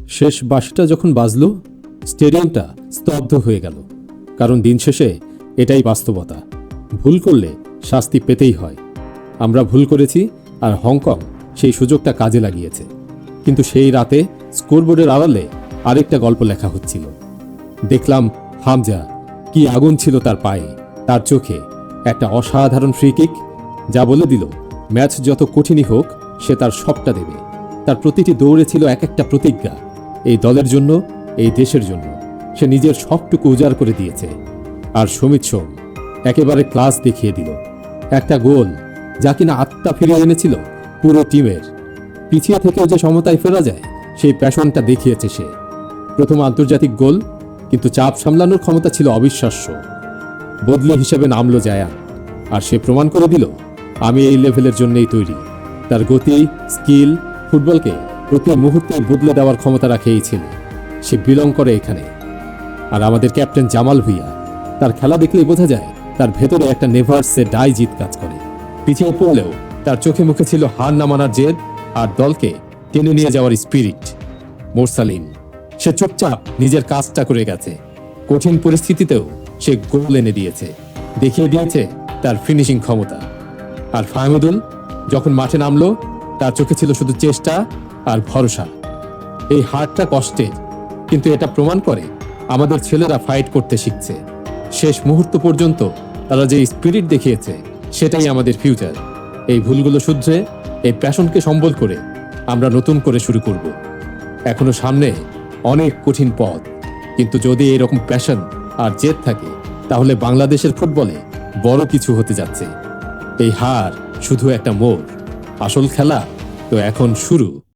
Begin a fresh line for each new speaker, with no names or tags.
শেষ বাঁশিটা যখন বাজল, স্টেডিয়ামটা স্তব্ধ হয়ে গেল। কারণ দিন শেষে এটাই বাস্তবতা, ভুল করলে শাস্তি পেতেই হয়। আমরা ভুল করেছি, আর হংকং সেই সুযোগটা কাজে লাগিয়েছে। কিন্তু সেই রাতে স্কোরবোর্ডের আড়ালে আরেকটা গল্প লেখা হচ্ছিল। দেখলাম হামজা, কি আগুন ছিল তার পায়ে, তার চোখে। একটা অসাধারণ ফ্রি কিক, যা বলে দিল ম্যাচ যত কঠিনই হোক সে তার সবটা দেবে। তার প্রতিটি দৌড়ে ছিল এক একটা প্রতিজ্ঞা, এই দলের জন্য, এই দেশের জন্য। সে নিজের সবটুকু উজাড় করে দিয়েছে। আর সমিত সোম একেবারে ক্লাস দেখিয়ে দিল। একটা গোল, যা কিনা আত্মা ফিরিয়ে এনেছিল পুরো টিমের। পিছিয়ে থেকেও যে সমতায় ফেরা যায়, সেই প্যাশনটা দেখিয়েছে সে। প্রথম আন্তর্জাতিক গোল, কিন্তু চাপ সামলানোর ক্ষমতা ছিল অবিশ্বাস্য। বদলি হিসেবে নামলো জায়ান, আর সে প্রমাণ করে দিল আমি এই লেভেলের জন্যই তৈরি। তার গতি, স্কিল, ফুটবলকে প্রতি মুহূর্তে বদলে দেওয়ার ক্ষমতা রাখে এই ছেলে। সে বিলং করে এখানে। আর আমাদের ক্যাপ্টেন জামাল ভুঁইয়া, তার খেলা দেখলেই বোঝা যায় তার ভেতরে একটা নেভার সে ডাই জিত কাজ করে। পিছিয়ে পড়লেও তার চোখে মুখে ছিল হার না মানার জেদ, আর দলকে টেনে নিয়ে যাওয়ার স্পিরিট। মোরসালিন, সে চুপচাপ নিজের কাজটা করে গেছে। কঠিন পরিস্থিতিতেও সে গোল এনে দিয়েছে, দেখিয়ে দিয়েছে তার ফিনিশিং ক্ষমতা। আর ফাহমুদুল যখন মাঠে নামলো, তার চোখে ছিল শুধু চেষ্টা আর ভরসা। এই হারটা কষ্টের, কিন্তু এটা প্রমাণ করে আমাদের ছেলেরা ফাইট করতে শিখছে। শেষ মুহূর্ত পর্যন্ত তারা যে স্পিরিট দেখিয়েছে, সেটাই আমাদের ফিউচার। এই ভুলগুলো শুধরে, এই প্যাশনকে সম্বল করে আমরা নতুন করে শুরু করব। এখনো সামনে অনেক কঠিন পথ, কিন্তু যদি এরকম প্যাশন আর জেদ থাকে, তাহলে বাংলাদেশের ফুটবলে বড় কিছু হতে যাচ্ছে। এই হার শুধু একটা মোড়, আসল খেলা তো এখন শুরু।